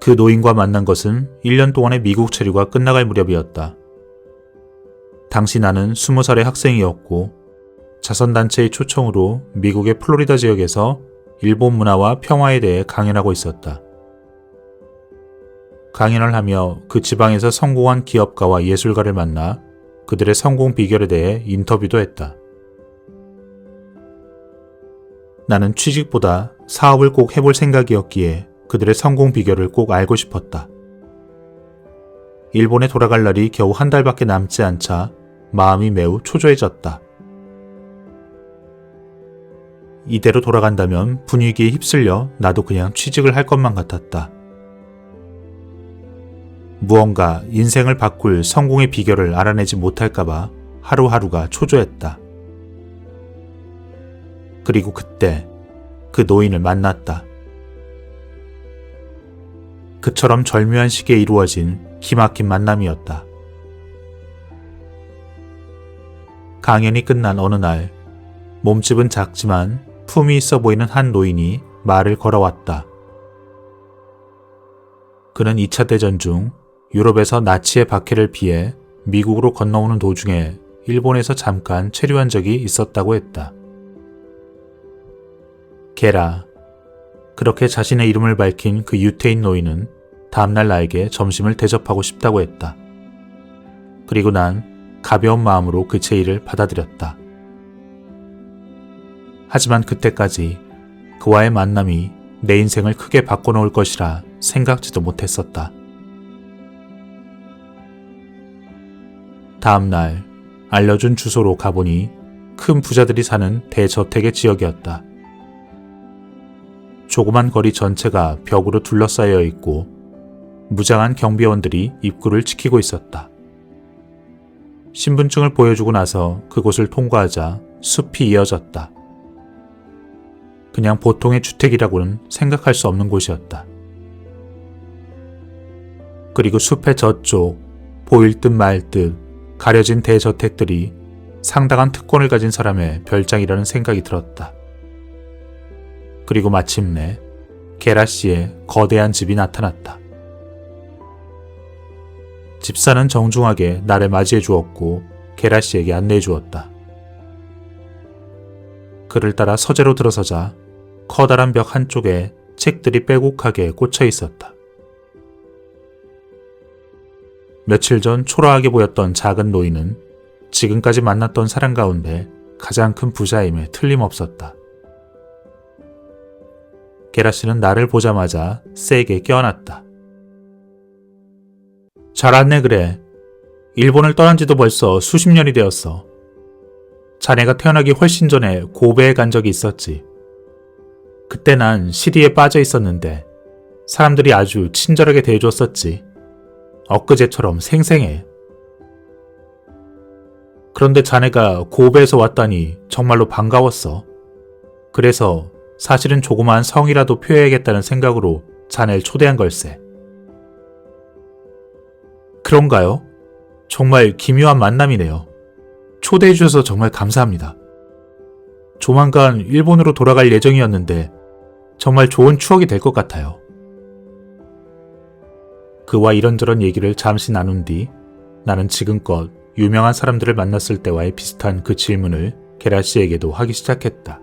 그 노인과 만난 것은 1년 동안의 미국 체류가 끝나갈 무렵이었다. 당시 나는 20살의 학생이었고 자선단체의 초청으로 미국의 플로리다 지역에서 일본 문화와 평화에 대해 강연하고 있었다. 강연을 하며 그 지방에서 성공한 기업가와 예술가를 만나 그들의 성공 비결에 대해 인터뷰도 했다. 나는 취직보다 사업을 꼭 해볼 생각이었기에 그들의 성공 비결을 꼭 알고 싶었다. 일본에 돌아갈 날이 겨우 한 달밖에 남지 않자 마음이 매우 초조해졌다. 이대로 돌아간다면 분위기에 휩쓸려 나도 그냥 취직을 할 것만 같았다. 무언가 인생을 바꿀 성공의 비결을 알아내지 못할까봐 하루하루가 초조했다. 그리고 그때 그 노인을 만났다. 그처럼 절묘한 시기에 이루어진 기막힌 만남이었다. 강연이 끝난 어느 날 몸집은 작지만 품이 있어 보이는 한 노인이 말을 걸어왔다. 그는 2차 대전 중 유럽에서 나치의 박해를 피해 미국으로 건너오는 도중에 일본에서 잠깐 체류한 적이 있었다고 했다. 게라. 그렇게 자신의 이름을 밝힌 그 유태인 노인은 다음날 나에게 점심을 대접하고 싶다고 했다. 그리고 난 가벼운 마음으로 그 제의를 받아들였다. 하지만 그때까지 그와의 만남이 내 인생을 크게 바꿔놓을 것이라 생각지도 못했었다. 다음날 알려준 주소로 가보니 큰 부자들이 사는 대저택의 지역이었다. 조그만 거리 전체가 벽으로 둘러싸여 있고 무장한 경비원들이 입구를 지키고 있었다. 신분증을 보여주고 나서 그곳을 통과하자 숲이 이어졌다. 그냥 보통의 주택이라고는 생각할 수 없는 곳이었다. 그리고 숲의 저쪽 보일 듯 말 듯 가려진 대저택들이 상당한 특권을 가진 사람의 별장이라는 생각이 들었다. 그리고 마침내 게라 씨의 거대한 집이 나타났다. 집사는 정중하게 나를 맞이해 주었고 게라 씨에게 안내해 주었다. 그를 따라 서재로 들어서자 커다란 벽 한쪽에 책들이 빼곡하게 꽂혀 있었다. 며칠 전 초라하게 보였던 작은 노인은 지금까지 만났던 사람 가운데 가장 큰 부자임에 틀림없었다. 게라 씨는 나를 보자마자 세게 껴안았다. 잘 왔네 그래. 일본을 떠난 지도 벌써 수십 년이 되었어. 자네가 태어나기 훨씬 전에 고베에 간 적이 있었지. 그때 난 시리에 빠져 있었는데 사람들이 아주 친절하게 대해줬었지. 엊그제처럼 생생해. 그런데 자네가 고베에서 왔다니 정말로 반가웠어. 그래서 사실은 조그마한 성이라도 표해야겠다는 생각으로 자네를 초대한 걸세. 그런가요? 정말 기묘한 만남이네요. 초대해 주셔서 정말 감사합니다. 조만간 일본으로 돌아갈 예정이었는데 정말 좋은 추억이 될 것 같아요. 그와 이런저런 얘기를 잠시 나눈 뒤 나는 지금껏 유명한 사람들을 만났을 때와의 비슷한 그 질문을 게라 씨에게도 하기 시작했다.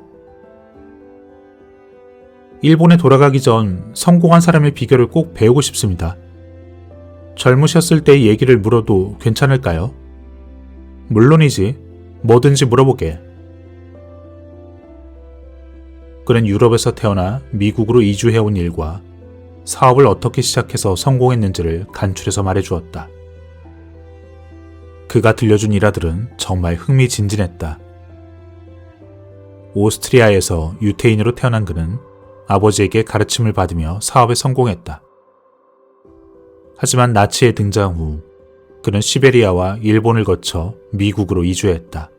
일본에 돌아가기 전 성공한 사람의 비결을 꼭 배우고 싶습니다. 젊으셨을 때의 얘기를 물어도 괜찮을까요? 물론이지. 뭐든지 물어보게. 그는 유럽에서 태어나 미국으로 이주해온 일과 사업을 어떻게 시작해서 성공했는지를 간추려서 말해주었다. 그가 들려준 일화들은 정말 흥미진진했다. 오스트리아에서 유태인으로 태어난 그는 아버지에게 가르침을 받으며 사업에 성공했다. 하지만 나치의 등장 후 그는 시베리아와 일본을 거쳐 미국으로 이주했다.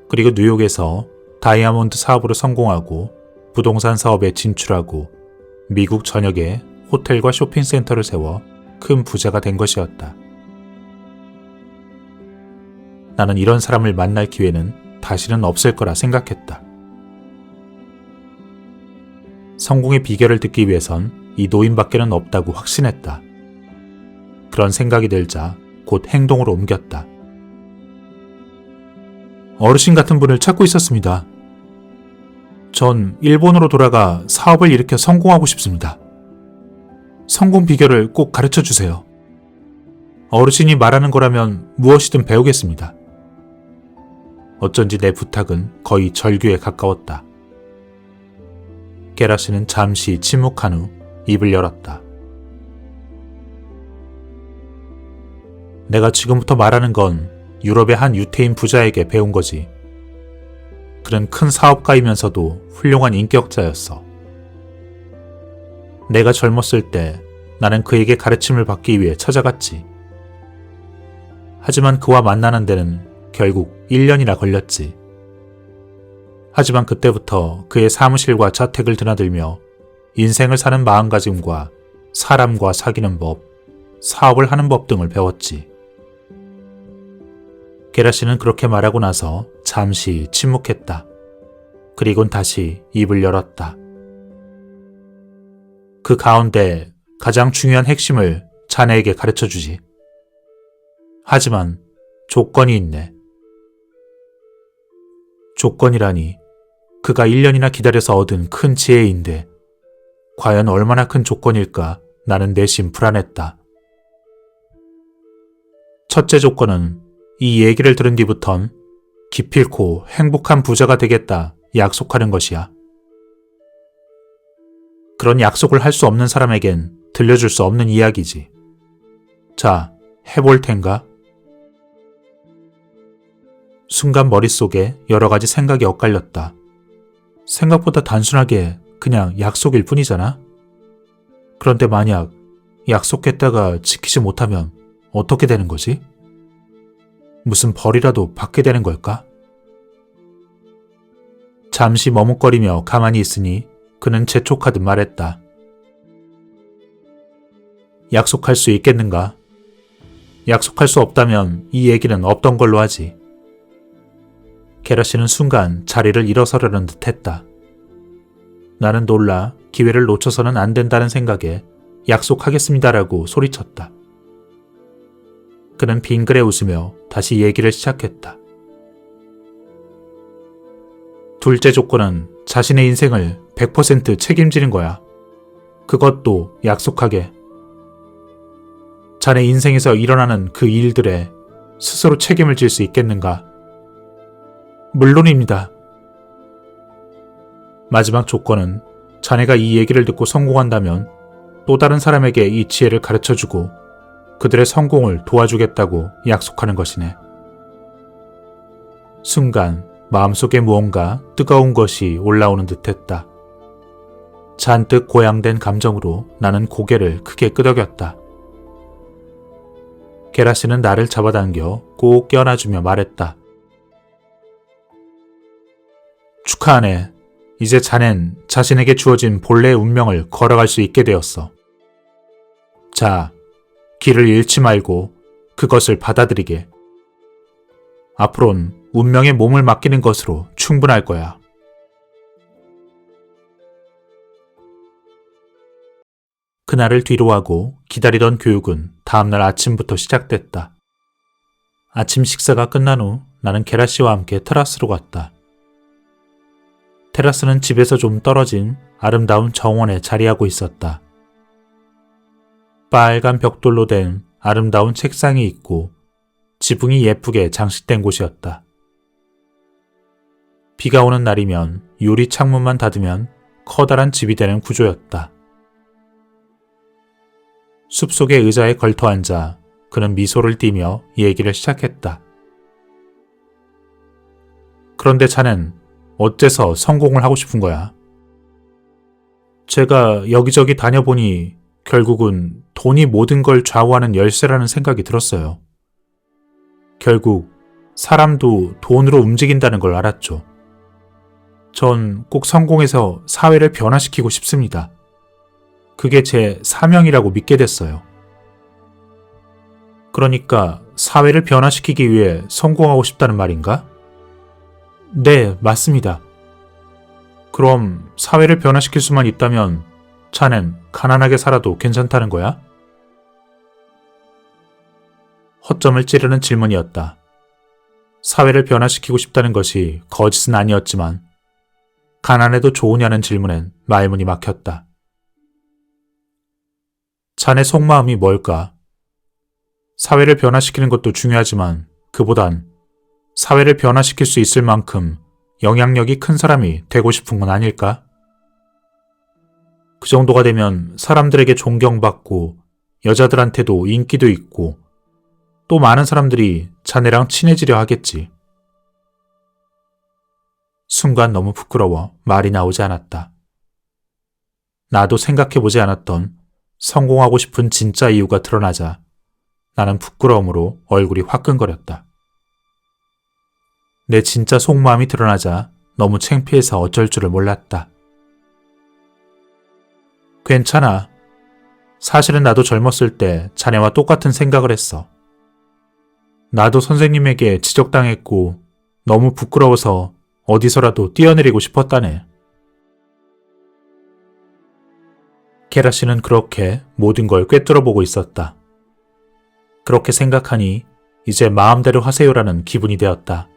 그리고 뉴욕에서 다이아몬드 사업으로 성공하고 부동산 사업에 진출하고 미국 전역에 호텔과 쇼핑센터를 세워 큰 부자가 된 것이었다. 나는 이런 사람을 만날 기회는 다시는 없을 거라 생각했다. 성공의 비결을 듣기 위해선 이 노인밖에는 없다고 확신했다. 그런 생각이 들자 곧 행동으로 옮겼다. 어르신 같은 분을 찾고 있었습니다. 전 일본으로 돌아가 사업을 일으켜 성공하고 싶습니다. 성공 비결을 꼭 가르쳐 주세요. 어르신이 말하는 거라면 무엇이든 배우겠습니다. 어쩐지 내 부탁은 거의 절규에 가까웠다. 게라시는 잠시 침묵한 후 입을 열었다. 내가 지금부터 말하는 건 유럽의 한 유태인 부자에게 배운 거지. 그는 큰 사업가이면서도 훌륭한 인격자였어. 내가 젊었을 때 나는 그에게 가르침을 받기 위해 찾아갔지. 하지만 그와 만나는 데는 결국 1년이나 걸렸지. 하지만 그때부터 그의 사무실과 자택을 드나들며 인생을 사는 마음가짐과 사람과 사귀는 법, 사업을 하는 법 등을 배웠지. 게라시는 그렇게 말하고 나서 잠시 침묵했다. 그리곤 다시 입을 열었다. 그 가운데 가장 중요한 핵심을 자네에게 가르쳐주지. 하지만 조건이 있네. 조건이라니 그가 1년이나 기다려서 얻은 큰 지혜인데 과연 얼마나 큰 조건일까 나는 내심 불안했다. 첫째 조건은 이 얘기를 들은 뒤부턴 기필코 행복한 부자가 되겠다 약속하는 것이야. 그런 약속을 할 수 없는 사람에겐 들려줄 수 없는 이야기지. 자, 해볼 텐가? 순간 머릿속에 여러 가지 생각이 엇갈렸다. 생각보다 단순하게 그냥 약속일 뿐이잖아? 그런데 만약 약속했다가 지키지 못하면 어떻게 되는 거지? 무슨 벌이라도 받게 되는 걸까? 잠시 머뭇거리며 가만히 있으니 그는 재촉하듯 말했다. 약속할 수 있겠는가? 약속할 수 없다면 이 얘기는 없던 걸로 하지. 게라시는 순간 자리를 일어서려는 듯 했다. 나는 놀라 기회를 놓쳐서는 안 된다는 생각에 약속하겠습니다라고 소리쳤다. 그는 빙그레 웃으며 다시 얘기를 시작했다. 둘째 조건은 자신의 인생을 100% 책임지는 거야. 그것도 약속하게. 자네 인생에서 일어나는 그 일들에 스스로 책임을 질 수 있겠는가? 물론입니다. 마지막 조건은 자네가 이 얘기를 듣고 성공한다면 또 다른 사람에게 이 지혜를 가르쳐주고 그들의 성공을 도와주겠다고 약속하는 것이네. 순간 마음속에 무언가 뜨거운 것이 올라오는 듯했다. 잔뜩 고양된 감정으로 나는 고개를 크게 끄덕였다. 게라시는 나를 잡아당겨 꼭 껴안아주며 말했다. 축하하네. 이제 자넨 자신에게 주어진 본래의 운명을 걸어갈 수 있게 되었어. 자, 길을 잃지 말고 그것을 받아들이게. 앞으론 운명에 몸을 맡기는 것으로 충분할 거야. 그날을 뒤로하고 기다리던 교육은 다음날 아침부터 시작됐다. 아침 식사가 끝난 후 나는 게라시와 함께 테라스로 갔다. 테라스는 집에서 좀 떨어진 아름다운 정원에 자리하고 있었다. 빨간 벽돌로 된 아름다운 책상이 있고 지붕이 예쁘게 장식된 곳이었다. 비가 오는 날이면 유리 창문만 닫으면 커다란 집이 되는 구조였다. 숲속의 의자에 걸터 앉아 그는 미소를 띠며 얘기를 시작했다. 그런데 자넨 어째서 성공을 하고 싶은 거야? 제가 여기저기 다녀보니 결국은 돈이 모든 걸 좌우하는 열쇠라는 생각이 들었어요. 결국 사람도 돈으로 움직인다는 걸 알았죠. 전 꼭 성공해서 사회를 변화시키고 싶습니다. 그게 제 사명이라고 믿게 됐어요. 그러니까 사회를 변화시키기 위해 성공하고 싶다는 말인가? 네, 맞습니다. 그럼 사회를 변화시킬 수만 있다면 자넨 가난하게 살아도 괜찮다는 거야? 허점을 찌르는 질문이었다. 사회를 변화시키고 싶다는 것이 거짓은 아니었지만 가난해도 좋으냐는 질문엔 말문이 막혔다. 자네 속마음이 뭘까? 사회를 변화시키는 것도 중요하지만 그보단 사회를 변화시킬 수 있을 만큼 영향력이 큰 사람이 되고 싶은 건 아닐까? 그 정도가 되면 사람들에게 존경받고 여자들한테도 인기도 있고 또 많은 사람들이 자네랑 친해지려 하겠지. 순간 너무 부끄러워 말이 나오지 않았다. 나도 생각해보지 않았던 성공하고 싶은 진짜 이유가 드러나자 나는 부끄러움으로 얼굴이 화끈거렸다. 내 진짜 속마음이 드러나자 너무 창피해서 어쩔 줄을 몰랐다. 괜찮아. 사실은 나도 젊었을 때 자네와 똑같은 생각을 했어. 나도 선생님에게 지적당했고 너무 부끄러워서 어디서라도 뛰어내리고 싶었다네. 게라 씨는 그렇게 모든 걸 꿰뚫어 보고 있었다. 그렇게 생각하니 이제 마음대로 하세요라는 기분이 되었다.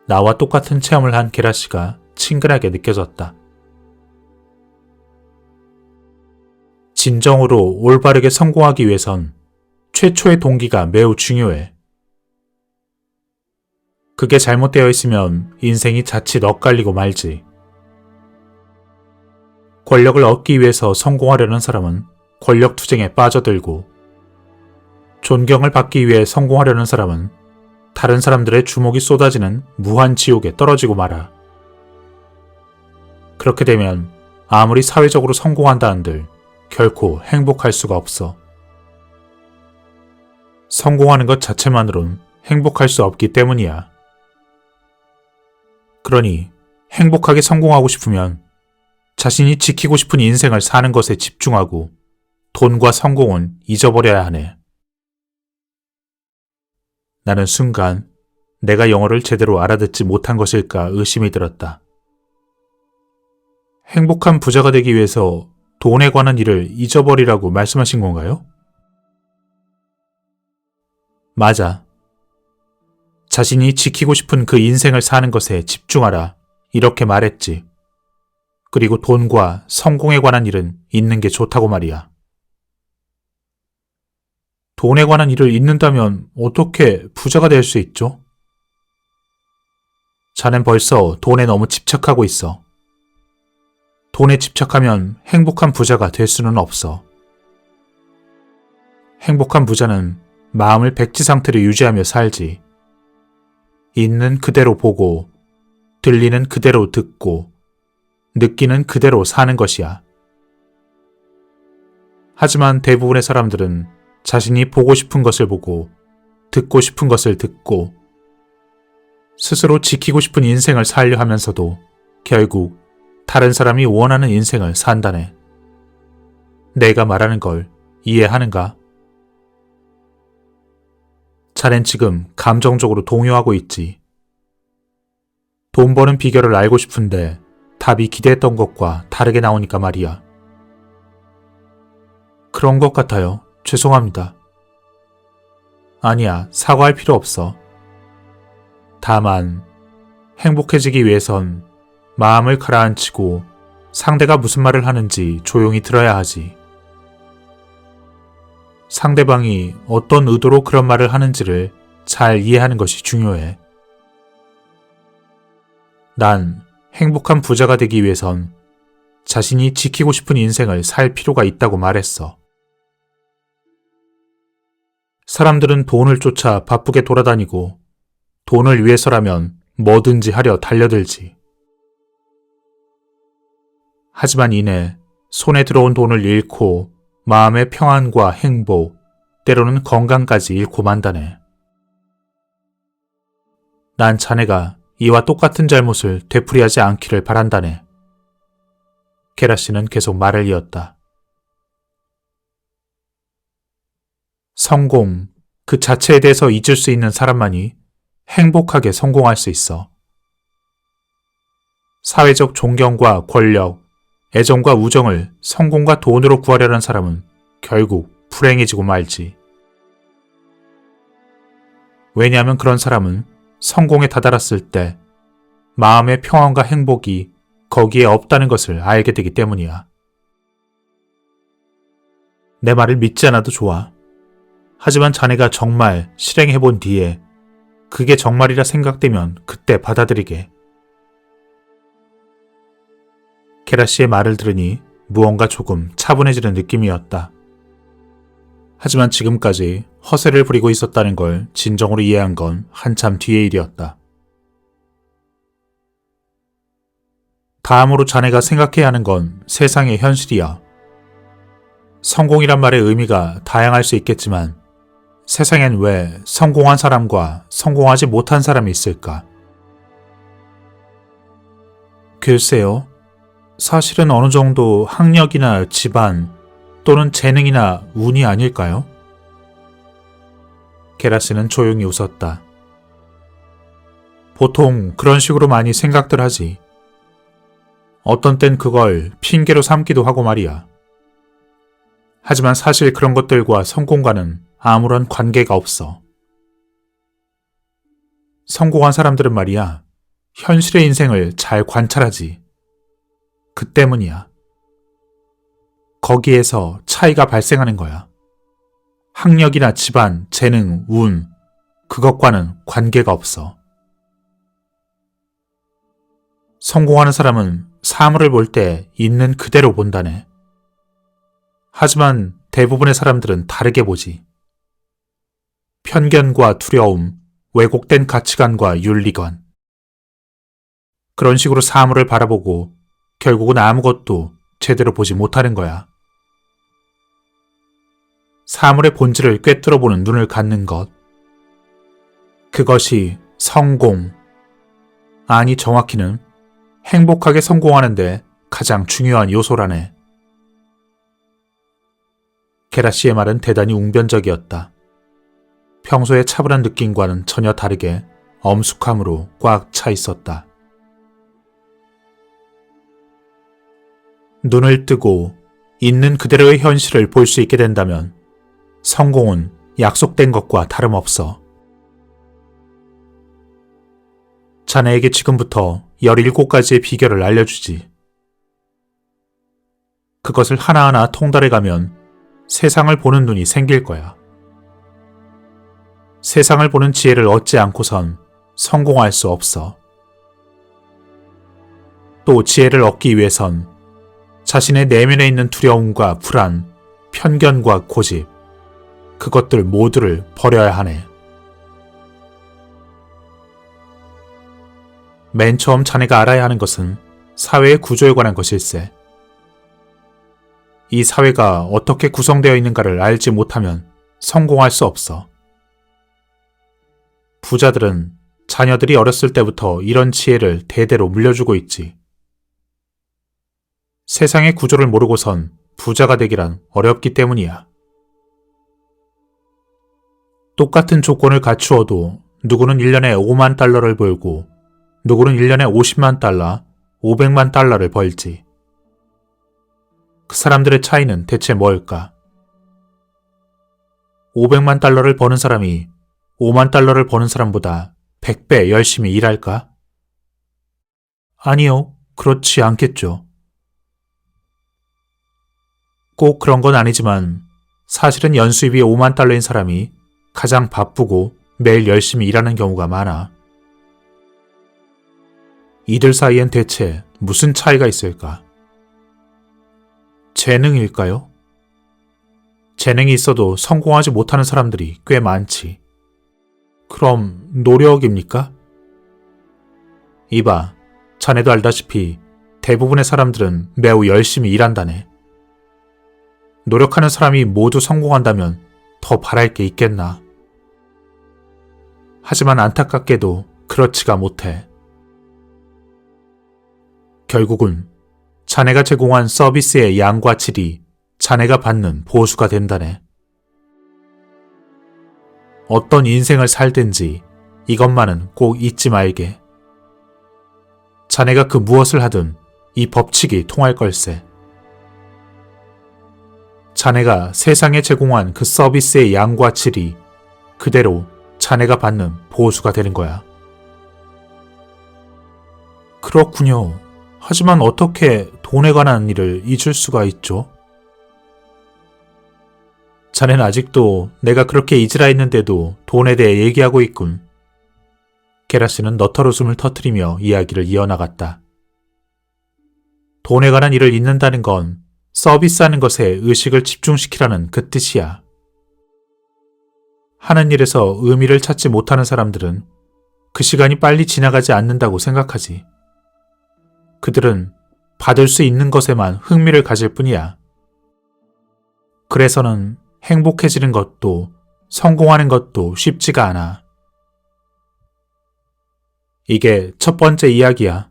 나와 똑같은 체험을 한 게라 씨가 친근하게 느껴졌다. 진정으로 올바르게 성공하기 위해선 최초의 동기가 매우 중요해. 그게 잘못되어 있으면 인생이 자칫 엇갈리고 말지. 권력을 얻기 위해서 성공하려는 사람은 권력 투쟁에 빠져들고 존경을 받기 위해 성공하려는 사람은 다른 사람들의 주목이 쏟아지는 무한 지옥에 떨어지고 말아. 그렇게 되면 아무리 사회적으로 성공한다 한들 결코 행복할 수가 없어. 성공하는 것 자체만으론 행복할 수 없기 때문이야. 그러니 행복하게 성공하고 싶으면 자신이 지키고 싶은 인생을 사는 것에 집중하고 돈과 성공은 잊어버려야 하네. 나는 순간 내가 영어를 제대로 알아듣지 못한 것일까 의심이 들었다. 행복한 부자가 되기 위해서 돈에 관한 일을 잊어버리라고 말씀하신 건가요? 맞아. 자신이 지키고 싶은 그 인생을 사는 것에 집중하라. 이렇게 말했지. 그리고 돈과 성공에 관한 일은 잊는 게 좋다고 말이야. 돈에 관한 일을 잊는다면 어떻게 부자가 될 수 있죠? 자넨 벌써 돈에 너무 집착하고 있어. 돈에 집착하면 행복한 부자가 될 수는 없어. 행복한 부자는 마음을 백지 상태로 유지하며 살지. 있는 그대로 보고, 들리는 그대로 듣고, 느끼는 그대로 사는 것이야. 하지만 대부분의 사람들은 자신이 보고 싶은 것을 보고, 듣고 싶은 것을 듣고, 스스로 지키고 싶은 인생을 살려 하면서도 결국 다른 사람이 원하는 인생을 산다네. 내가 말하는 걸 이해하는가? 자넨 지금 감정적으로 동요하고 있지. 돈 버는 비결을 알고 싶은데 답이 기대했던 것과 다르게 나오니까 말이야. 그런 것 같아요. 죄송합니다. 아니야, 사과할 필요 없어. 다만 행복해지기 위해선 마음을 가라앉히고 상대가 무슨 말을 하는지 조용히 들어야 하지. 상대방이 어떤 의도로 그런 말을 하는지를 잘 이해하는 것이 중요해. 난 행복한 부자가 되기 위해선 자신이 지키고 싶은 인생을 살 필요가 있다고 말했어. 사람들은 돈을 쫓아 바쁘게 돌아다니고 돈을 위해서라면 뭐든지 하려 달려들지. 하지만 이내 손에 들어온 돈을 잃고 마음의 평안과 행복, 때로는 건강까지 잃고 만다네. 난 자네가 이와 똑같은 잘못을 되풀이하지 않기를 바란다네. 게라 씨는 계속 말을 이었다. 성공, 그 자체에 대해서 잊을 수 있는 사람만이 행복하게 성공할 수 있어. 사회적 존경과 권력, 애정과 우정을 성공과 돈으로 구하려는 사람은 결국 불행해지고 말지. 왜냐하면 그런 사람은 성공에 다다랐을 때 마음의 평안과 행복이 거기에 없다는 것을 알게 되기 때문이야. 내 말을 믿지 않아도 좋아. 하지만 자네가 정말 실행해본 뒤에 그게 정말이라 생각되면 그때 받아들이게. 케라 씨의 말을 들으니 무언가 조금 차분해지는 느낌이었다. 하지만 지금까지 허세를 부리고 있었다는 걸 진정으로 이해한 건 한참 뒤의 일이었다. 다음으로 자네가 생각해야 하는 건 세상의 현실이야. 성공이란 말의 의미가 다양할 수 있겠지만 세상엔 왜 성공한 사람과 성공하지 못한 사람이 있을까? 글쎄요. 사실은 어느 정도 학력이나 집안 또는 재능이나 운이 아닐까요? 게라스는 조용히 웃었다. 보통 그런 식으로 많이 생각들 하지. 어떤 땐 그걸 핑계로 삼기도 하고 말이야. 하지만 사실 그런 것들과 성공과는 아무런 관계가 없어. 성공한 사람들은 말이야, 현실의 인생을 잘 관찰하지. 그 때문이야. 거기에서 차이가 발생하는 거야. 학력이나 집안, 재능, 운, 그것과는 관계가 없어. 성공하는 사람은 사물을 볼 때 있는 그대로 본다네. 하지만 대부분의 사람들은 다르게 보지. 편견과 두려움, 왜곡된 가치관과 윤리관. 그런 식으로 사물을 바라보고 결국은 아무것도 제대로 보지 못하는 거야. 사물의 본질을 꿰뚫어보는 눈을 갖는 것. 그것이 성공. 아니, 정확히는 행복하게 성공하는데 가장 중요한 요소라네. 게라 씨의 말은 대단히 웅변적이었다. 평소의 차분한 느낌과는 전혀 다르게 엄숙함으로 꽉 차 있었다. 눈을 뜨고 있는 그대로의 현실을 볼 수 있게 된다면 성공은 약속된 것과 다름없어. 자네에게 지금부터 17가지의 비결을 알려주지. 그것을 하나하나 통달해가면 세상을 보는 눈이 생길 거야. 세상을 보는 지혜를 얻지 않고선 성공할 수 없어. 또 지혜를 얻기 위해선 자신의 내면에 있는 두려움과 불안, 편견과 고집, 그것들 모두를 버려야 하네. 맨 처음 자네가 알아야 하는 것은 사회의 구조에 관한 것일세. 이 사회가 어떻게 구성되어 있는가를 알지 못하면 성공할 수 없어. 부자들은 자녀들이 어렸을 때부터 이런 지혜를 대대로 물려주고 있지. 세상의 구조를 모르고선 부자가 되기란 어렵기 때문이야. 똑같은 조건을 갖추어도 누구는 1년에 5만 달러를 벌고 누구는 1년에 50만 달러, 500만 달러를 벌지. 그 사람들의 차이는 대체 뭘까? 500만 달러를 버는 사람이 5만 달러를 버는 사람보다 100배 열심히 일할까? 아니요, 그렇지 않겠죠. 꼭 그런 건 아니지만 사실은 연수입이 5만 달러인 사람이 가장 바쁘고 매일 열심히 일하는 경우가 많아. 이들 사이엔 대체 무슨 차이가 있을까? 재능일까요? 재능이 있어도 성공하지 못하는 사람들이 꽤 많지. 그럼 노력입니까? 이봐, 자네도 알다시피 대부분의 사람들은 매우 열심히 일한다네. 노력하는 사람이 모두 성공한다면 더 바랄 게 있겠나. 하지만 안타깝게도 그렇지가 못해. 결국은 자네가 제공한 서비스의 양과 질이 자네가 받는 보수가 된다네. 어떤 인생을 살든지 이것만은 꼭 잊지 말게. 자네가 그 무엇을 하든 이 법칙이 통할 걸세. 자네가 세상에 제공한 그 서비스의 양과 질이 그대로 자네가 받는 보수가 되는 거야. 그렇군요. 하지만 어떻게 돈에 관한 일을 잊을 수가 있죠? 자네는 아직도 내가 그렇게 잊으라 했는데도 돈에 대해 얘기하고 있군. 게라씨는 너털 웃음을 터뜨리며 이야기를 이어나갔다. 돈에 관한 일을 잊는다는 건 서비스하는 것에 의식을 집중시키라는 그 뜻이야. 하는 일에서 의미를 찾지 못하는 사람들은 그 시간이 빨리 지나가지 않는다고 생각하지. 그들은 받을 수 있는 것에만 흥미를 가질 뿐이야. 그래서는 행복해지는 것도 성공하는 것도 쉽지가 않아. 이게 첫 번째 이야기야.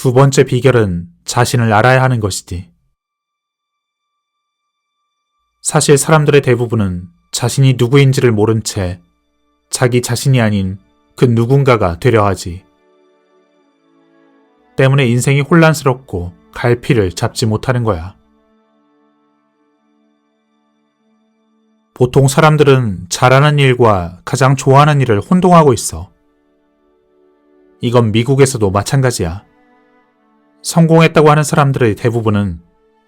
두 번째 비결은 자신을 알아야 하는 것이지. 사실 사람들의 대부분은 자신이 누구인지를 모른 채 자기 자신이 아닌 그 누군가가 되려 하지. 때문에 인생이 혼란스럽고 갈피를 잡지 못하는 거야. 보통 사람들은 잘하는 일과 가장 좋아하는 일을 혼동하고 있어. 이건 미국에서도 마찬가지야. 성공했다고 하는 사람들의 대부분은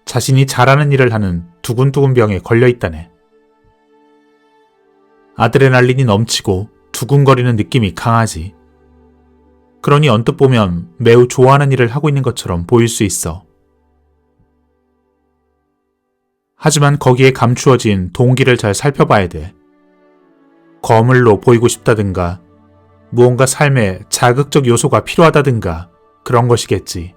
자신이 잘하는 일을 하는 두근두근 병에 걸려 있다네. 아드레날린이 넘치고 두근거리는 느낌이 강하지. 그러니 언뜻 보면 매우 좋아하는 일을 하고 있는 것처럼 보일 수 있어. 하지만 거기에 감추어진 동기를 잘 살펴봐야 돼. 거물로 보이고 싶다든가, 무언가 삶에 자극적 요소가 필요하다든가 그런 것이겠지.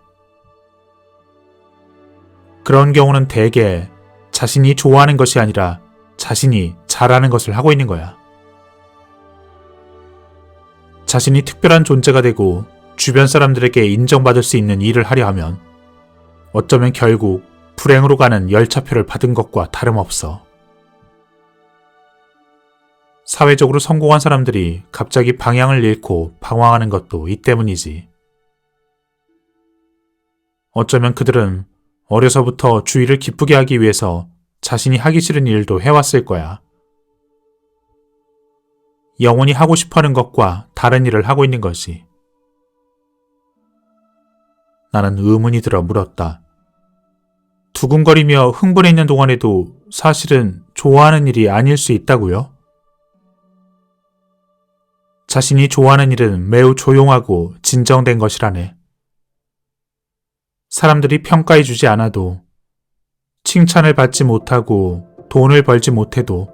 그런 경우는 대개 자신이 좋아하는 것이 아니라 자신이 잘하는 것을 하고 있는 거야. 자신이 특별한 존재가 되고 주변 사람들에게 인정받을 수 있는 일을 하려 하면 어쩌면 결국 불행으로 가는 열차표를 받은 것과 다름없어. 사회적으로 성공한 사람들이 갑자기 방향을 잃고 방황하는 것도 이 때문이지. 어쩌면 그들은 어려서부터 주위를 기쁘게 하기 위해서 자신이 하기 싫은 일도 해왔을 거야. 영원히 하고 싶어하는 것과 다른 일을 하고 있는 것이. 나는 의문이 들어 물었다. 두근거리며 흥분해 있는 동안에도 사실은 좋아하는 일이 아닐 수 있다고요? 자신이 좋아하는 일은 매우 조용하고 진정된 것이라네. 사람들이 평가해주지 않아도, 칭찬을 받지 못하고 돈을 벌지 못해도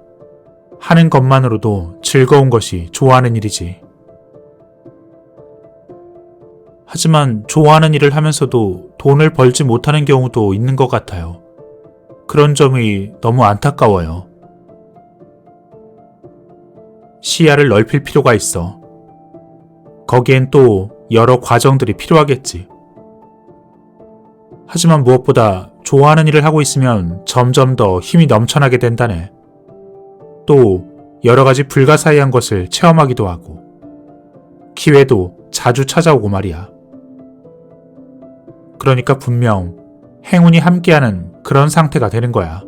하는 것만으로도 즐거운 것이 좋아하는 일이지. 하지만 좋아하는 일을 하면서도 돈을 벌지 못하는 경우도 있는 것 같아요. 그런 점이 너무 안타까워요. 시야를 넓힐 필요가 있어. 거기엔 또 여러 과정들이 필요하겠지. 하지만 무엇보다 좋아하는 일을 하고 있으면 점점 더 힘이 넘쳐나게 된다네. 또 여러 가지 불가사의한 것을 체험하기도 하고 기회도 자주 찾아오고 말이야. 그러니까 분명 행운이 함께하는 그런 상태가 되는 거야.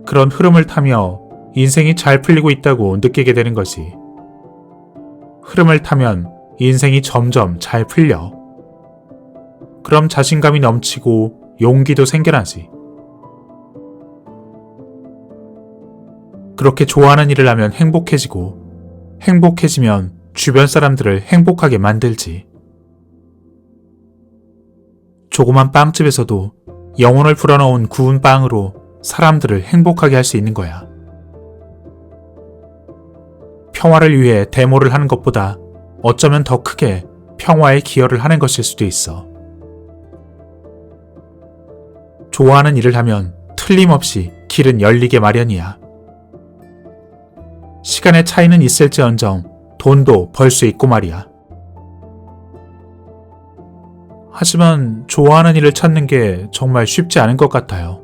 그런 흐름을 타며 인생이 잘 풀리고 있다고 느끼게 되는 것이. 흐름을 타면 인생이 점점 잘 풀려. 그럼 자신감이 넘치고 용기도 생겨나지. 그렇게 좋아하는 일을 하면 행복해지고, 행복해지면 주변 사람들을 행복하게 만들지. 조그만 빵집에서도 영혼을 불어넣은 구운 빵으로 사람들을 행복하게 할 수 있는 거야. 평화를 위해 데모를 하는 것보다 어쩌면 더 크게 평화에 기여를 하는 것일 수도 있어. 좋아하는 일을 하면 틀림없이 길은 열리게 마련이야. 시간의 차이는 있을지언정 돈도 벌 수 있고 말이야. 하지만 좋아하는 일을 찾는 게 정말 쉽지 않은 것 같아요.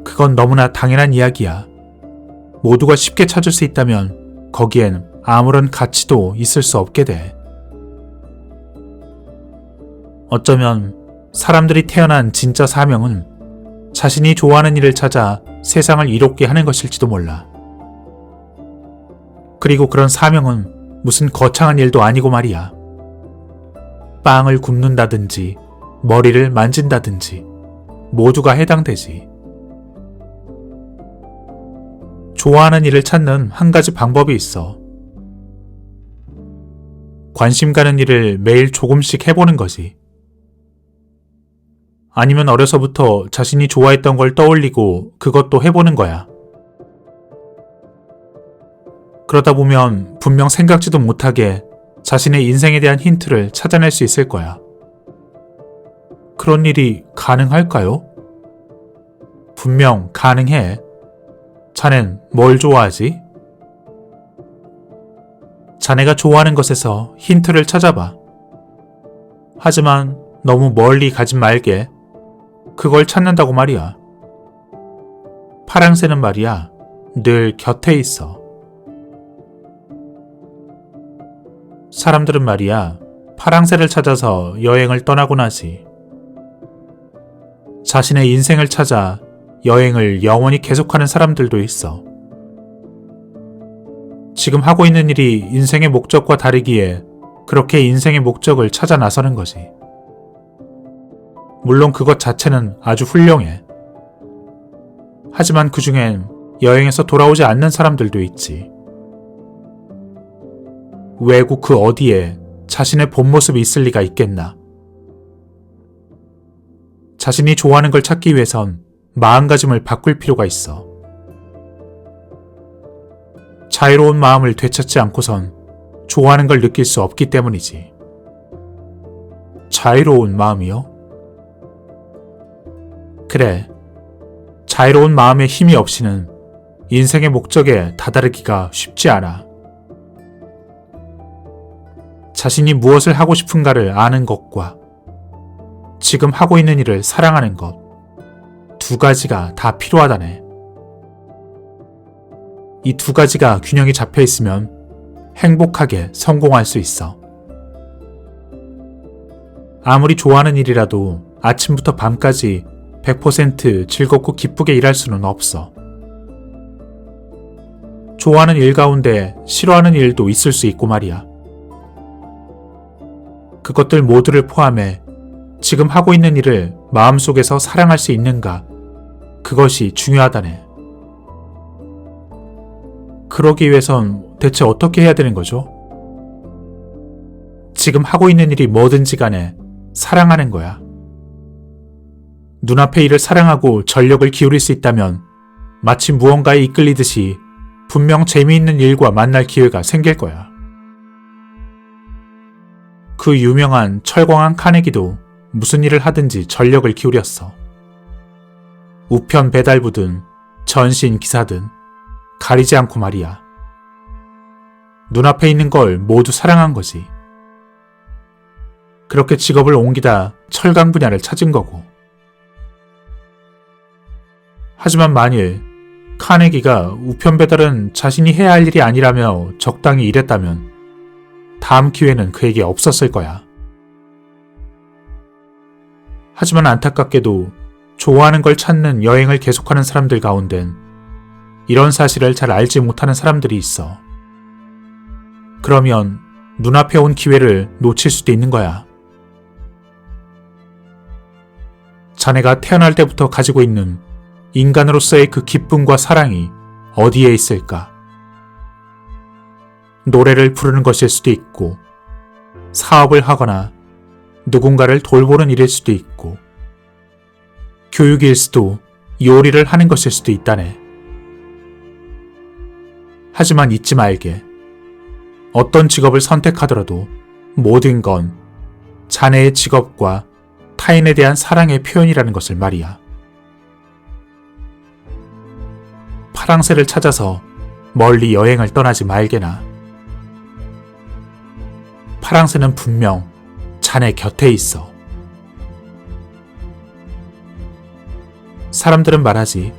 그건 너무나 당연한 이야기야. 모두가 쉽게 찾을 수 있다면 거기엔 아무런 가치도 있을 수 없게 돼. 어쩌면 사람들이 태어난 진짜 사명은 자신이 좋아하는 일을 찾아 세상을 이롭게 하는 것일지도 몰라. 그리고 그런 사명은 무슨 거창한 일도 아니고 말이야. 빵을 굽는다든지 머리를 만진다든지 모두가 해당되지. 좋아하는 일을 찾는 한 가지 방법이 있어. 관심 가는 일을 매일 조금씩 해보는 거지. 아니면 어려서부터 자신이 좋아했던 걸 떠올리고 그것도 해보는 거야. 그러다 보면 분명 생각지도 못하게 자신의 인생에 대한 힌트를 찾아낼 수 있을 거야. 그런 일이 가능할까요? 분명 가능해. 자넨 뭘 좋아하지? 자네가 좋아하는 것에서 힌트를 찾아봐. 하지만 너무 멀리 가진 말게. 그걸 찾는다고 말이야. 파랑새는 말이야, 늘 곁에 있어. 사람들은 말이야, 파랑새를 찾아서 여행을 떠나곤 하지. 자신의 인생을 찾아 여행을 영원히 계속하는 사람들도 있어. 지금 하고 있는 일이 인생의 목적과 다르기에 그렇게 인생의 목적을 찾아 나서는 거지. 물론 그것 자체는 아주 훌륭해. 하지만 그 중엔 여행에서 돌아오지 않는 사람들도 있지. 외국 그 어디에 자신의 본 모습이 있을 리가 있겠나. 자신이 좋아하는 걸 찾기 위해선 마음가짐을 바꿀 필요가 있어. 자유로운 마음을 되찾지 않고선 좋아하는 걸 느낄 수 없기 때문이지. 자유로운 마음이요? 그래, 자유로운 마음의 힘이 없이는 인생의 목적에 다다르기가 쉽지 않아. 자신이 무엇을 하고 싶은가를 아는 것과 지금 하고 있는 일을 사랑하는 것, 두 가지가 다 필요하다네. 이 두 가지가 균형이 잡혀 있으면 행복하게 성공할 수 있어. 아무리 좋아하는 일이라도 아침부터 밤까지 100% 즐겁고 기쁘게 일할 수는 없어. 좋아하는 일 가운데 싫어하는 일도 있을 수 있고 말이야. 그것들 모두를 포함해 지금 하고 있는 일을 마음속에서 사랑할 수 있는가, 그것이 중요하다네. 그러기 위해선 대체 어떻게 해야 되는 거죠? 지금 하고 있는 일이 뭐든지 간에 사랑하는 거야. 눈앞의 일을 사랑하고 전력을 기울일 수 있다면 마치 무언가에 이끌리듯이 분명 재미있는 일과 만날 기회가 생길 거야. 그 유명한 철광한 카네기도 무슨 일을 하든지 전력을 기울였어. 우편 배달부든 전신 기사든 가리지 않고 말이야. 눈앞에 있는 걸 모두 사랑한 거지. 그렇게 직업을 옮기다 철강 분야를 찾은 거고. 하지만 만일 카네기가 우편 배달은 자신이 해야 할 일이 아니라며 적당히 일했다면 다음 기회는 그에게 없었을 거야. 하지만 안타깝게도 좋아하는 걸 찾는 여행을 계속하는 사람들 가운데는 이런 사실을 잘 알지 못하는 사람들이 있어. 그러면 눈앞에 온 기회를 놓칠 수도 있는 거야. 자네가 태어날 때부터 가지고 있는 인간으로서의 그 기쁨과 사랑이 어디에 있을까? 노래를 부르는 것일 수도 있고, 사업을 하거나 누군가를 돌보는 일일 수도 있고, 교육일 수도 요리를 하는 것일 수도 있다네. 하지만 잊지 말게. 어떤 직업을 선택하더라도 모든 건 자네의 직업과 타인에 대한 사랑의 표현이라는 것을 말이야. 파랑새를 찾아서 멀리 여행을 떠나지 말게나. 파랑새는 분명 자네 곁에 있어. 사람들은 말하지,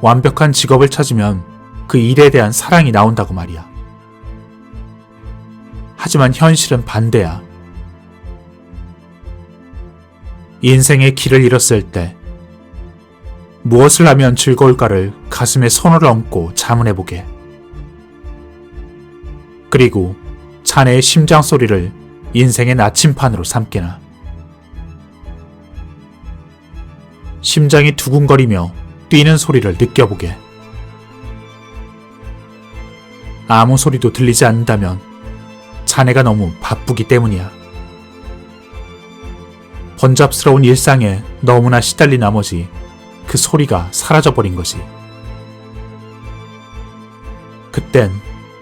완벽한 직업을 찾으면 그 일에 대한 사랑이 나온다고 말이야. 하지만 현실은 반대야. 인생의 길을 잃었을 때 무엇을 하면 즐거울까를 가슴에 손을 얹고 자문해보게. 그리고 자네의 심장 소리를 인생의 나침판으로 삼게나. 심장이 두근거리며 뛰는 소리를 느껴보게. 아무 소리도 들리지 않는다면 자네가 너무 바쁘기 때문이야. 번잡스러운 일상에 너무나 시달린 나머지 그 소리가 사라져버린 것이. 그땐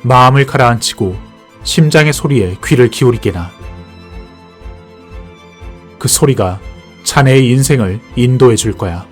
마음을 가라앉히고 심장의 소리에 귀를 기울이게나. 그 소리가 자네의 인생을 인도해 줄 거야.